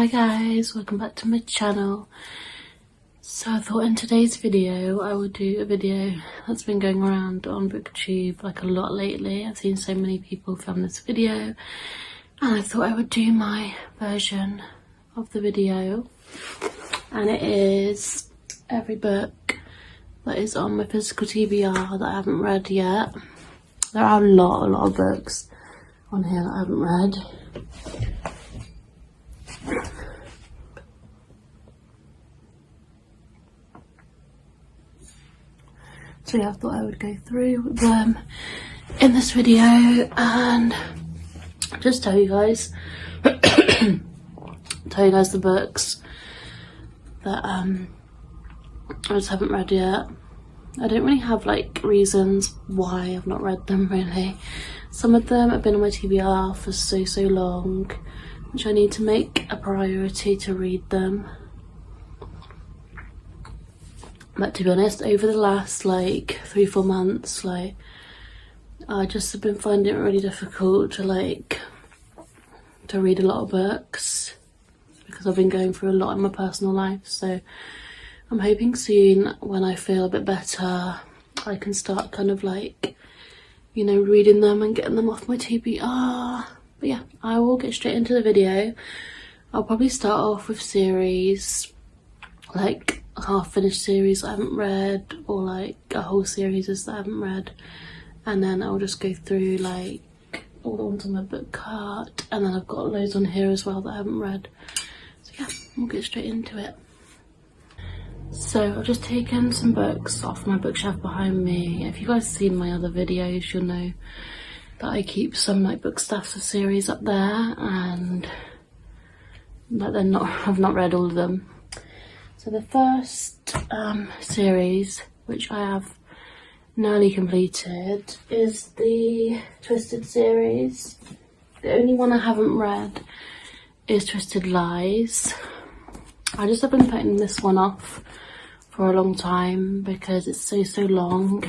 Hi guys, welcome back to my channel. So I thought in today's video I would do a video that's been going around on booktube like a lot lately. I've seen so many people film this video and I thought I would do my version of the video, and it is every book that is on my physical TBR that I haven't read yet. There are a lot of books on here that I haven't read. So yeah, I thought I would go through them in this video and just tell you guys the books that I just haven't read yet. I don't really have like reasons why I've not read them really. Some of them have been on my TBR for so long, which I need to make a priority to read them. But to be honest, over the last like 3-4 months, like I just have been finding it really difficult to read a lot of books because I've been going through a lot in my personal life. So I'm hoping soon, when I feel a bit better, I can start kind of like, you know, reading them and getting them off my TBR. But yeah, I will get straight into the video. I'll probably start off with series, like half-finished series I haven't read, or like a whole series that I haven't read, and then I'll just go through like all the ones on my book cart, and then I've got loads on here as well that I haven't read. So yeah, we'll get straight into it. So I've just taken some books off my bookshelf behind me. If you guys have seen my other videos, you'll know that I keep some like book stuffs of series up there, and like I've not read all of them. So the first series, which I have nearly completed, is the Twisted series. The only one I haven't read is Twisted Lies. I just have been putting this one off for a long time because it's so long.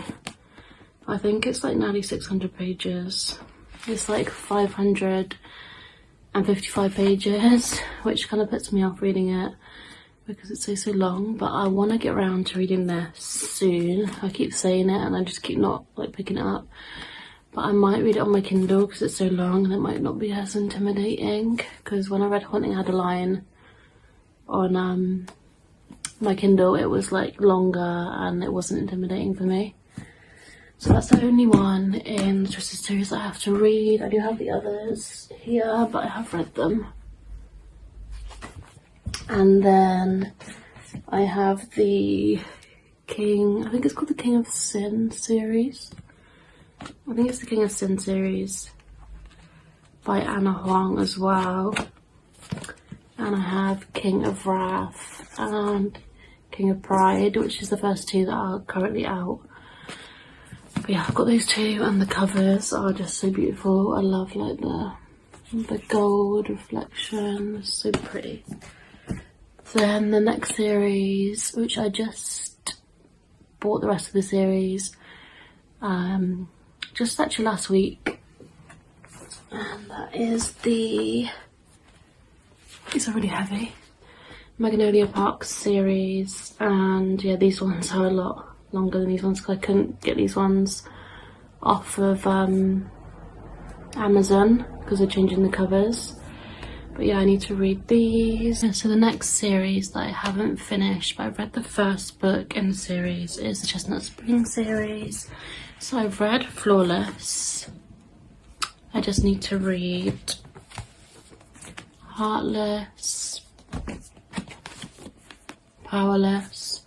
I think it's like nearly 600 pages. It's like 555 pages, which kind of puts me off reading it because it's so long. But I want to get around to reading this soon. I keep saying it and I just keep not like picking it up. But I might read it on my Kindle because it's so long and it might not be as intimidating, because when I read Haunting Adeline on my Kindle, it was like longer and it wasn't intimidating for me. So that's the only one in the Twisted series I have to read. I do have the others here, but I have read them. And then I have the King, I think it's called the King of Sin series. I think it's the King of Sin series by Anna Huang as well. And I have King of Wrath and King of Pride, which is the first two that are currently out. But yeah, I've got those two, and the covers are just so beautiful. I love like the gold reflection, it's so pretty. Then the next series, which I just bought the rest of the series just actually last week, and that is these are really heavy, Magnolia Park series. And yeah, these ones are a lot longer than these ones because I couldn't get these ones off of Amazon because they're changing the covers. But yeah, I need to read these. So the next series that I haven't finished, but I've read the first book in the series, is the Chestnut Spring series. So I've read Flawless. I just need to read Heartless, Powerless,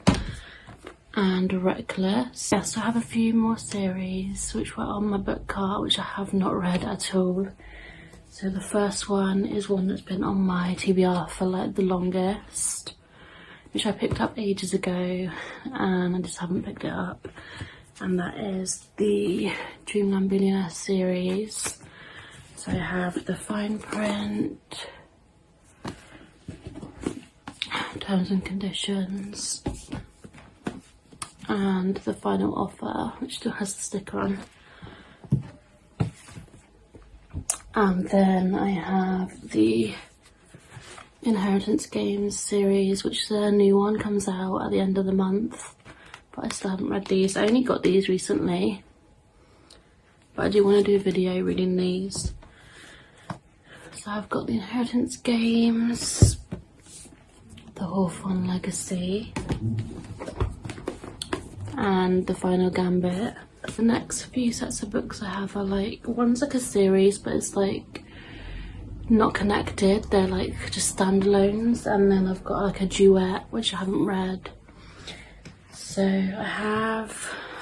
and Reckless. Yes, I have a few more series which were on my book cart which I have not read at all. So the first one is one that's been on my TBR for like the longest, which I picked up ages ago and I just haven't picked it up. And that is the Dreamland Billionaire series. So I have the fine print, terms and conditions, and the final offer, which still has the sticker on. And then I have the Inheritance Games series, which is a new one, comes out at the end of the month, but I still haven't read these. I only got these recently, but I do want to do a video reading these. So I've got the Inheritance Games, the Hawthorne Legacy, and the Final Gambit. The next few sets of books I have are like, one's like a series, but it's like not connected, they're like just standalones, and then I've got like a duet which I haven't read. So I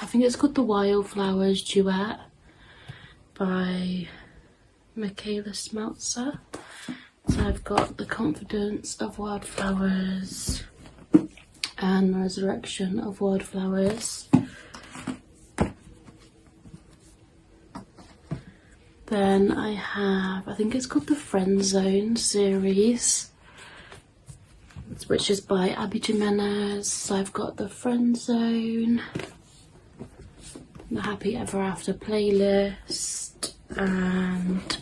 think it's called The Wildflowers Duet by Michaela Smeltzer. So I've got The Confidence of Wildflowers and Resurrection of Wildflowers. Then I have, I think it's called the Friend Zone series, which is by Abby Jimenez. So I've got the Friend Zone, the Happy Ever After playlist, and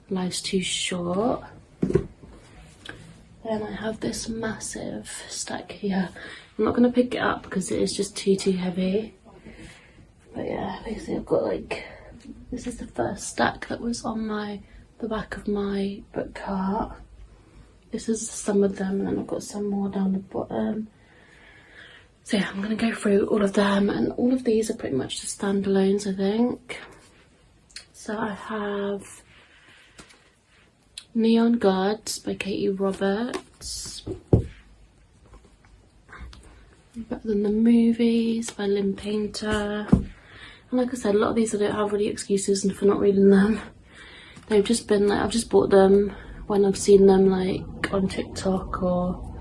Life's Too Short. Then I have this massive stack here. I'm not going to pick it up because it is just too heavy. But yeah, basically I've got like, this is the first stack that was on the back of my book cart. This is some of them, and then I've got some more down the bottom. So yeah, I'm going to go through all of them, and all of these are pretty much just standalones, I think. So I have Neon Gods by Katie Roberts. Better Than the Movies by Lynn Painter. And like I said, a lot of these I don't have really excuses for not reading them. They've just been like, I've just bought them when I've seen them like on TikTok or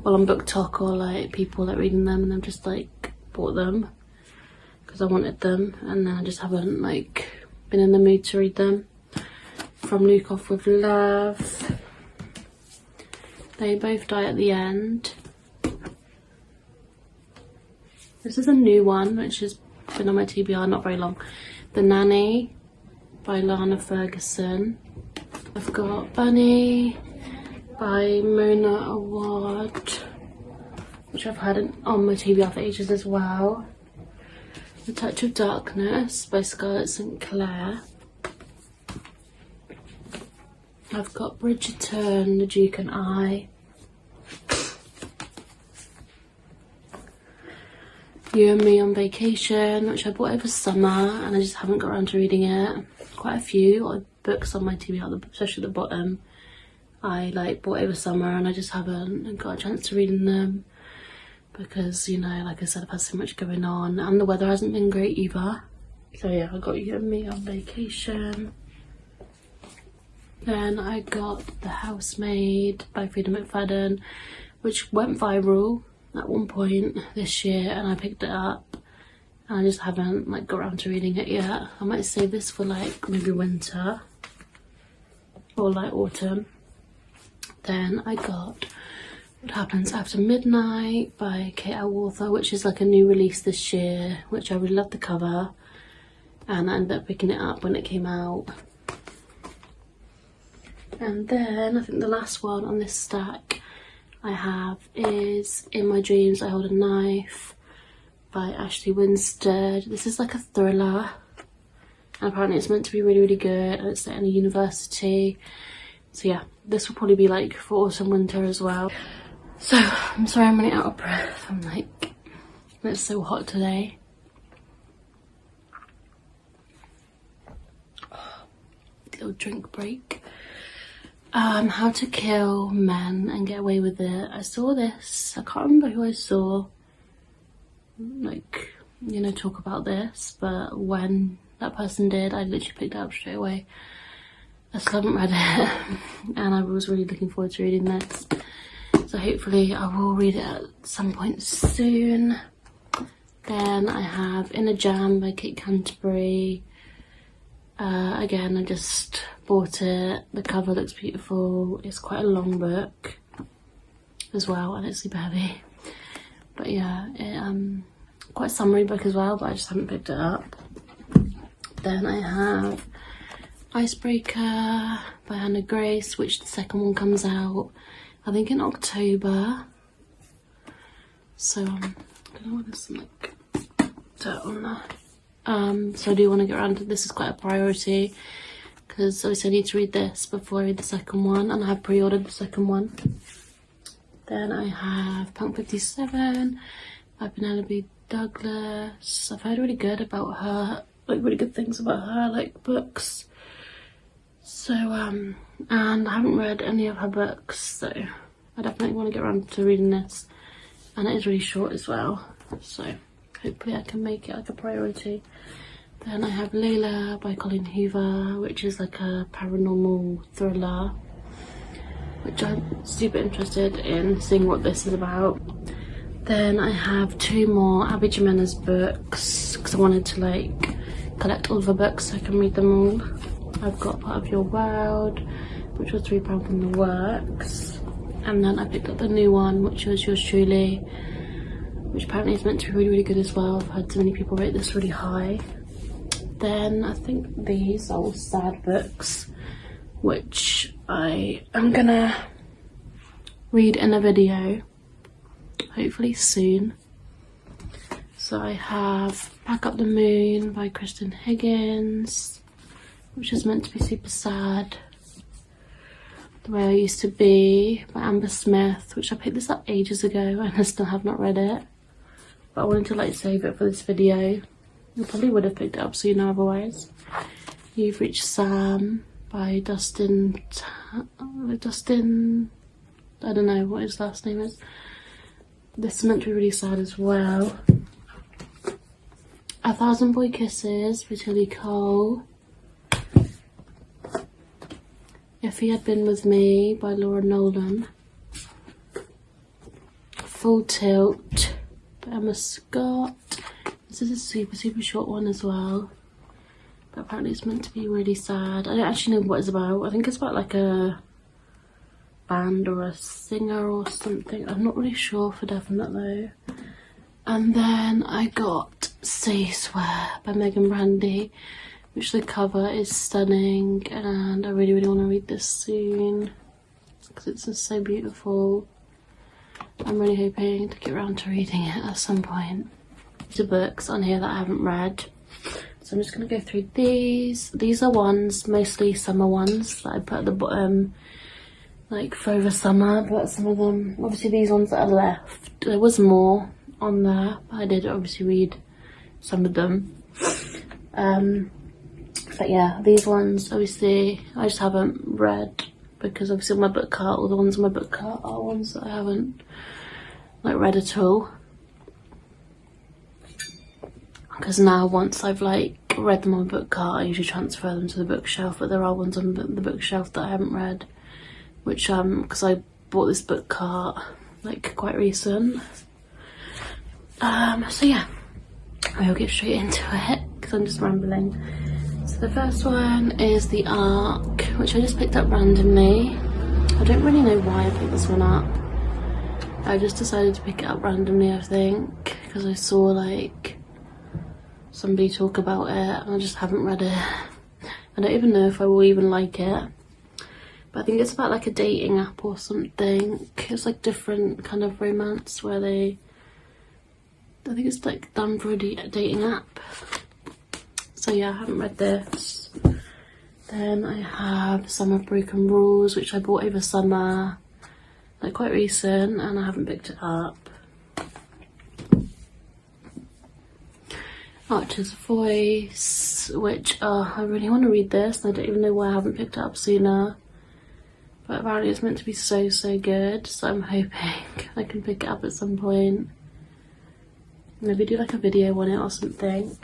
well on BookTok, or like people like reading them, and I've just like bought them because I wanted them, and then I just haven't like been in the mood to read them. From Luke Off With Love, They Both Die at the End. This is a new one which has been on my TBR not very long. The Nanny by Lana Ferguson. I've got Bunny by Mona Award, which I've had on my TBR for ages as well. The Touch of Darkness by Scarlett St. Clair. I've got Bridgerton, The Duke and I. You and Me on Vacation, which I bought over summer and I just haven't got around to reading it. Quite a few books on my TBR, especially at the bottom, I like bought over summer and I just haven't got a chance to reading them because, you know, like I said, I've had so much going on and the weather hasn't been great either. So yeah, I got You and Me on Vacation. Then I got The Housemaid by Frida McFadden, which went viral at one point this year, and I picked it up and I just haven't like got around to reading it yet. I might save this for like maybe winter or like autumn. Then I got What Happens After Midnight by Kate Walther, which is like a new release this year, which I really loved the cover and I ended up picking it up when it came out. And then I think the last one on this stack I have is In My Dreams I Hold a Knife by Ashley Winstead. This is like a thriller and apparently it's meant to be really good, and it's set in a university. So yeah, this will probably be like for autumn winter as well. So I'm sorry I'm running out of breath. I'm like, it's so hot today. Little drink break. How to Kill Men and Get Away with It. I saw this, I can't remember who I saw like, you know, talk about this, but when that person did, I literally picked it up straight away. I still haven't read it and I was really looking forward to reading this, so hopefully I will read it at some point soon. Then I have In a Jam by Kate Canterbury. Again, I just bought it. The cover looks beautiful. It's quite a long book as well and it's super heavy, but yeah, quite a summary book as well, but I just haven't picked it up. Then I have Icebreaker by Hannah Grace, which the second one comes out I think in October. So I don't know what this like dirt on there. So I do want to get around to this. Is quite a priority because obviously I need to read this before I read the second one, and I have pre-ordered the second one. Then I have Punk 57 by Penelope Douglas. I've heard really good about her, like really good things about her, like books. So and I haven't read any of her books, so I definitely want to get around to reading this. And it is really short as well, so hopefully I can make it like a priority. Then I have Layla by Colleen Hoover, which is like a paranormal thriller, which I'm super interested in seeing what this is about. Then I have 2 more Abby Jimenez books, because I wanted to like collect all of her books so I can read them all. I've got Part of Your World, which was £3 from the Works. And then I picked up the new one, which was Yours Truly, which apparently is meant to be really, really good as well. I've heard so many people rate this really high. Then I think these are all sad books, which I am gonna read in a video, hopefully soon. So I have Pack Up the Moon by Kristen Higgins, which is meant to be super sad. The Way I Used to Be by Amber Smith, which I picked this up ages ago and I still have not read it. But I wanted to like save it for this video. I probably would have picked it up sooner otherwise. You've Reached Sam by Dustin, I don't know what his last name is. This is meant to be really sad as well. 1,000 Boy Kisses by Tilly Cole. If He Had Been With Me by Laura Nolan. Full Tilt by Emma Scott. This is a super, super short one as well. But apparently it's meant to be really sad. I don't actually know what it's about. I think it's about like a band or a singer or something. I'm not really sure for definite though. And then I got Say Swear by Megan Brandy, which the cover is stunning, and I really, really want to read this soon because it's just so beautiful. I'm really hoping to get around to reading it at some point. These are books on here that I haven't read, so I'm just going to go through these. These are ones, mostly summer ones, that I put at the bottom, like for over summer, but some of them, obviously these ones that are left, there was more on there, but I did obviously read some of them. But yeah, these ones, obviously, I just haven't read because obviously my book cart, all the ones on my book cart are ones that I haven't like read at all. Because now once I've like read them on my book cart, I usually transfer them to the bookshelf, but there are ones on the bookshelf that I haven't read, which because I bought this book cart like quite recent. So yeah, I'll get straight into it because I'm just rambling. So the first one is The Ark, which I just picked up randomly. I don't really know why I picked this one up. I just decided to pick it up randomly, I think, because I saw like somebody talk about it and I just haven't read it. I don't even know if I will even like it. But I think it's about like a dating app or something. It's like different kind of romance where I think it's like done for a dating app. So yeah, I haven't read this. Then I have Some of Broken Rules, which I bought over summer, like quite recent, and I haven't picked it up. Archer's Voice, which I really want to read this, and I don't even know why I haven't picked it up sooner. But apparently it's meant to be so, so good, so I'm hoping I can pick it up at some point. Maybe do like a video on it or something.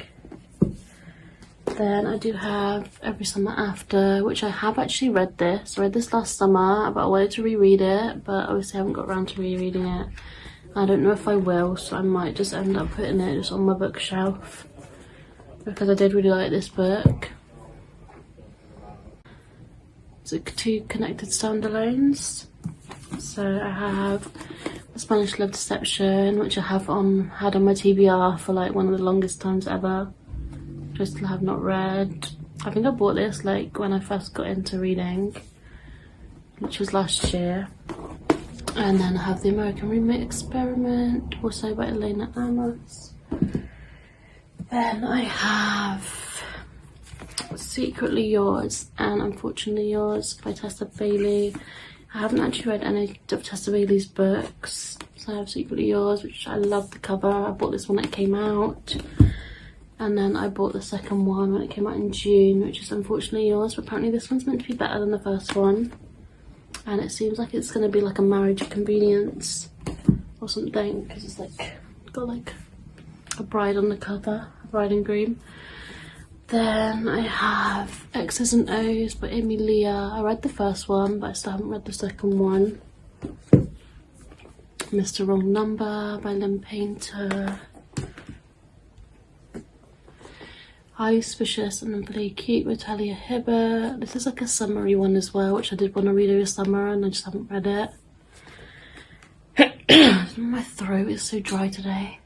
Then I do have Every Summer After, which I have actually read this. I read this last summer, but I wanted to reread it, but obviously I haven't got around to rereading it. I don't know if I will, so I might just end up putting it just on my bookshelf because I did really like this book. It's like 2 connected standalones. So I have The Spanish Love Deception, which I have had on my TBR for like one of the longest times ever. I still have not read. I think I bought this like when I first got into reading, which was last year. And then I have The American Roommate Experiment, also by Elena Amos. Then I have Secretly Yours and Unfortunately Yours by Tessa Bailey. I haven't actually read any of Tessa Bailey's books, so I have Secretly Yours, which I love the cover. I bought this when it came out, and then I bought the second one when it came out in June, which is Unfortunately Yours, but apparently this one's meant to be better than the first one, and it seems like it's going to be like a marriage of convenience or something, because it's like got like a bride on the cover, a bride and groom. Then I have X's and O's by Amy Leah. I read the first one, but I still haven't read the second one. Mr. Wrong Number by Lynn Painter. Highly Suspicious and Unbelievably Cute by Talia Hibbert. This is like a summary one as well, which I did want to read over summer and I just haven't read it. My throat is so dry today.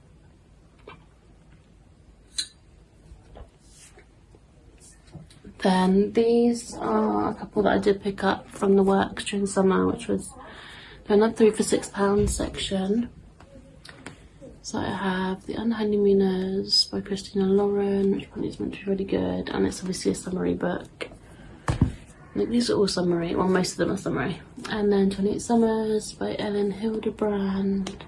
Then these are a couple that I did pick up from the works during summer, which was another 3 for £6 section. So I have The Unhoneymooners by Christina Lauren, which probably is meant to be really good, and it's obviously a summary book. I think these are all summary, well most of them are summary. And then 28 Summers by Ellen Hildebrand.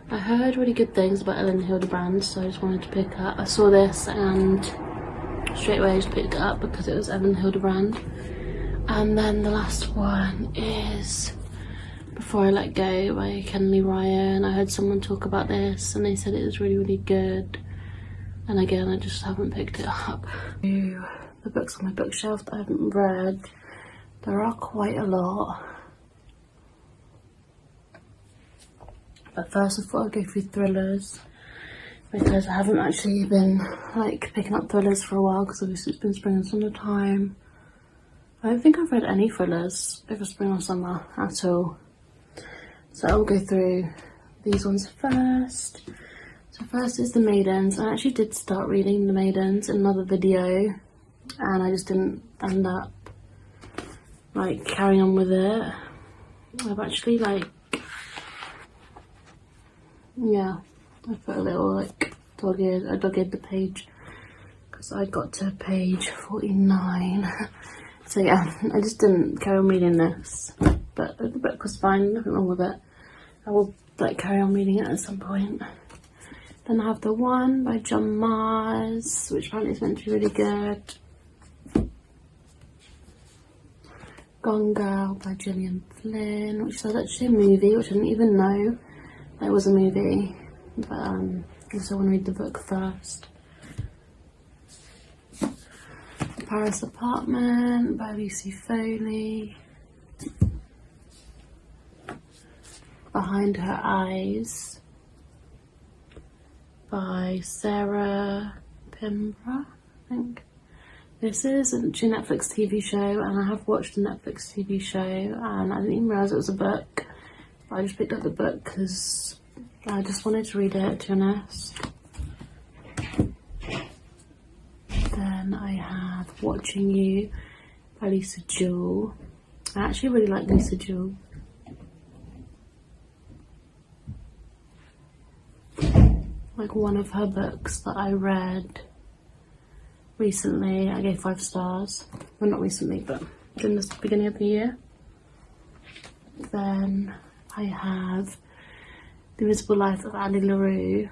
I heard really good things about Ellen Hildebrand, so I just wanted to pick up. I saw this and straight away I just picked it up because it was Ellen Hildebrand. And then the last one is Before I Let Go by Kenley Ryan. I heard someone talk about this and they said it was really, really good. And again, I just haven't picked it up. The books on my bookshelf that I haven't read, there are quite a lot. But first I thought I'd go through thrillers, because I haven't actually been like picking up thrillers for a while, because obviously it's been spring and summer time. I don't think I've read any thrillers over spring or summer at all. So I'll go through these ones first. So first is The Maidens. I actually did start reading The Maidens in another video, and I just didn't end up like carrying on with it. I've actually like, yeah, I put a little like dog-eared the page, because I got to page 49. So yeah, I just didn't carry on reading this, but the book was fine, nothing wrong with it. I will like carry on reading it at some point. Then I have The One by John Mars, which apparently is meant to be really good. Gone Girl by Gillian Flynn, which is actually a movie, which I didn't even know there was a movie, but I also want to read the book first. Paris Apartment by Lucy Foley. Behind Her Eyes by Sarah Pimbra, I think. This is a Netflix TV show, and I have watched a Netflix TV show, and I didn't even realise it was a book. I just picked up the book because I just wanted to read it, to be honest. Then I have Watching You by Lisa Jewell. I actually really like Lisa Jewell. Like one of her books that I read recently, I gave 5 stars. Well, not recently, but in the beginning of the year. Then I have The Invisible Life of Annie LaRue,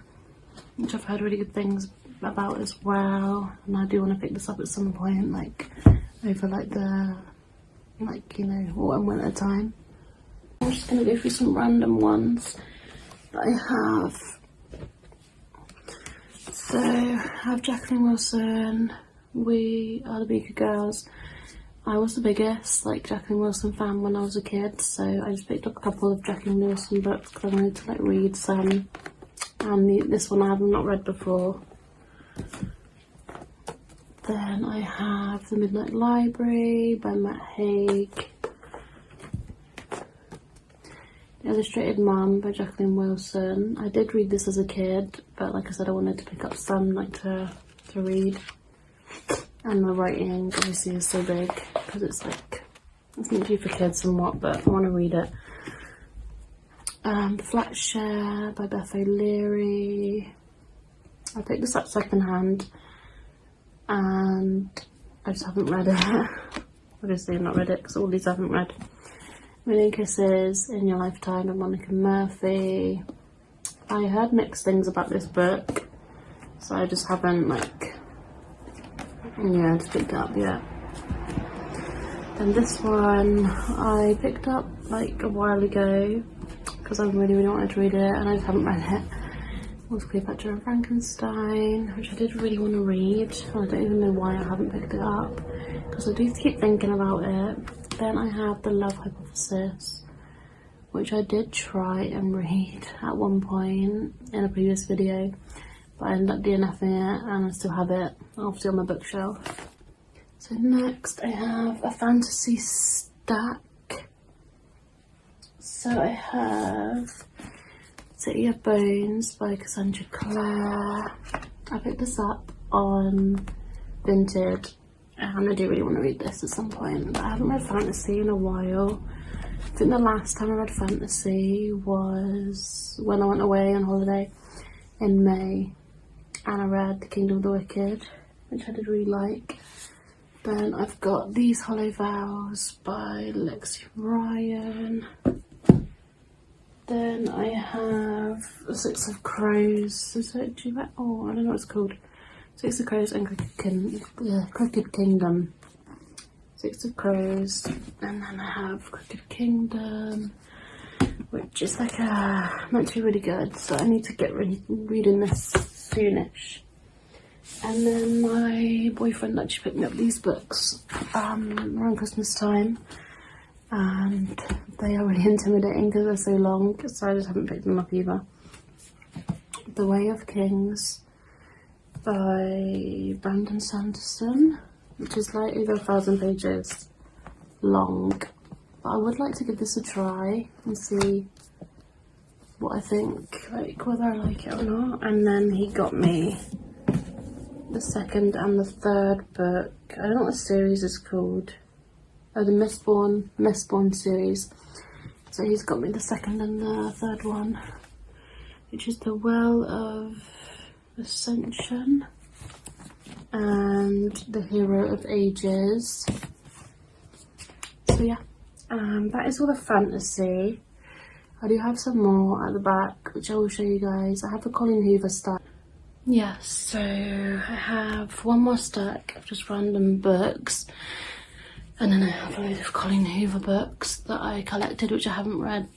which I've heard really good things about as well, and I do want to pick this up at some point, like over like the, like, you know, autumn winter time. I'm just gonna go through some random ones that I have. So I have Jacqueline Wilson, We Are the Beaker Girls. I was the biggest like Jacqueline Wilson fan when I was a kid, so I just picked up a couple of Jacqueline Wilson books because I wanted to like read some, and this one I have not read before. Then I have The Midnight Library by Matt Haig. The Illustrated Mum by Jacqueline Wilson. I did read this as a kid, but like I said, I wanted to pick up some like to read. And the writing obviously is so big because it's like, it's meant to be for kids and what, but I want to read it. The Flat Share by Beth O'Leary. I picked this up second hand and I just haven't read it. Obviously I've not read it because all these I haven't read. Million Kisses, In Your Lifetime by Monica Murphy. I heard mixed things about this book, so I just haven't just picked it up yet. Then this one I picked up like a while ago because I really wanted to read it and I just haven't read it. It was Cleopatra and Frankenstein, which I did really want to read. I don't even know why I haven't picked it up because I do keep thinking about it. Then I have The Love Hypothesis, which I did try and read at one point in a previous video, but I ended up DNFing it and I still have it obviously on my bookshelf. So next I have a fantasy stack. So I have City of Bones by Cassandra Clare. I picked this up on Vinted and I do really want to read this at some point, but I haven't read fantasy in a while. I think the last time I read fantasy was when I went away on holiday in May and I read The Kingdom of the Wicked, which I did really like. Then I've got These Hollow Vows by Lexi Ryan. Then I have Six of Crows. Is it I don't know what it's called. Six of Crows and Crooked Kingdom. Six of Crows, and then I have Crooked Kingdom, which is meant to be really good, so I need to get reading this soonish. And then my boyfriend actually picked me up these books around Christmas time, and they are really intimidating because they're so long, so I just haven't picked them up either. The Way of Kings by Brandon Sanderson, which is like over 1,000 pages long, but I would like to give this a try and see what I think, whether I like it or not. And then he got me the second and the third book. I don't know what the series is called. Oh, the Mistborn series. So he's got me the second and the third one, which is The Well of Ascension and The Hero of Ages. So yeah, that is all the fantasy. I do have some more at the back, which I will show you guys. I have a Colleen Hoover stack. Yes, so I have one more stack of just random books, and then I have a load of Colleen Hoover books that I collected, which I haven't read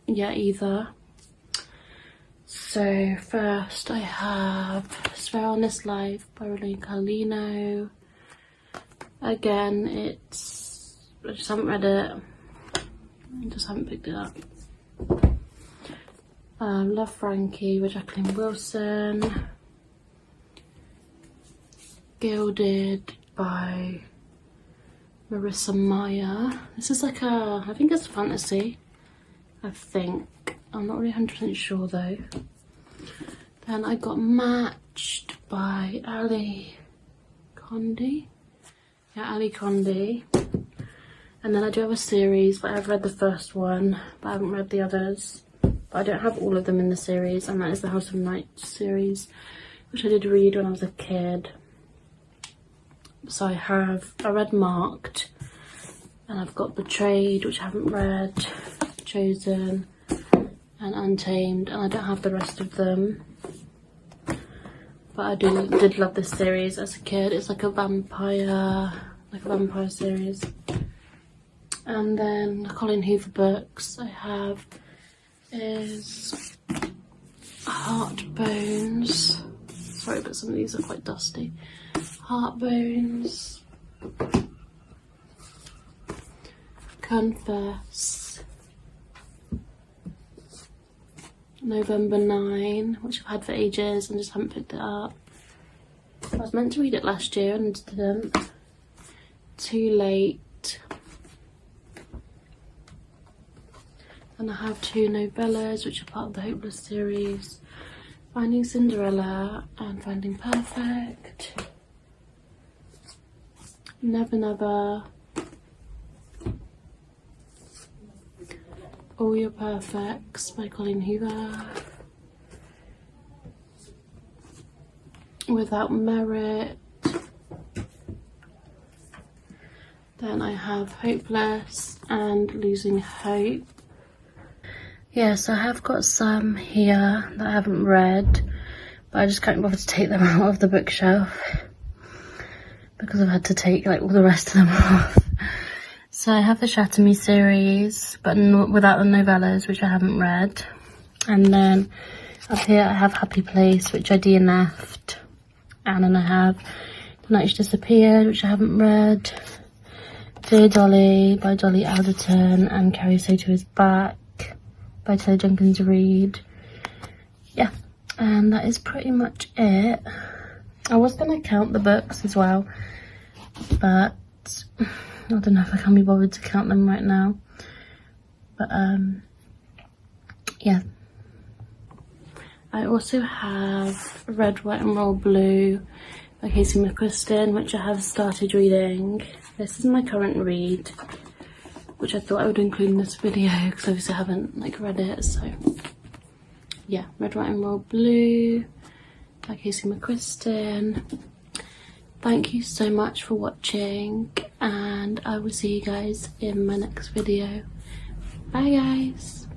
yet either. So first I have Swear on This Life by Rolene Carlino. Again, I just haven't read it. I just haven't picked it up. Love Frankie by Jacqueline Wilson. Gilded by Marissa Meyer. This is like I think it's fantasy. I think. I'm not really 100% sure though. Then I got Matched by Ali Condé. Yeah, Ali Condé. And then I do have a series, but I've read the first one, but I haven't read the others. But I don't have all of them in the series, and that is the House of Night series, which I did read when I was a kid. So I read Marked, and I've got Betrayed, which I haven't read, Chosen, and Untamed, and I don't have the rest of them. But I did love this series as a kid. It's like a vampire series. And then the Colleen Hoover books I have is Heartbones. Sorry, but some of these are quite dusty. Heartbones, Confess, November 9, which I've had for ages and just haven't picked it up. I was meant to read it last year and didn't. Too Late. And I have two novellas which are part of the Hopeless series. Finding Cinderella and Finding Perfect. Never Never. All Your Perfects by Colleen Hoover. Without Merit. Then I have Hopeless and Losing Hope. Yes, I have got some here that I haven't read, but I just can't bother to take them out of the bookshelf because I've had to take like all the rest of them off. So I have the Shatter Me series, but without the novellas, which I haven't read. And then up here I have Happy Place, which I DNF'd. And then I have The Night She Disappeared, which I haven't read. Dear Dolly by Dolly Alderton and Carrie Soto Is Back by Taylor Jenkins Reid. Yeah, and that is pretty much it. I was going to count the books as well, but I don't know if I can be bothered to count them right now. But yeah. I also have Red, White and Royal Blue by Casey McQuiston, which I have started reading. This is my current read, which I thought I would include in this video because obviously I haven't like read it. So yeah, Red, White and Royal Blue by Casey McQuiston. Thank you so much for watching, and I will see you guys in my next video. Bye guys.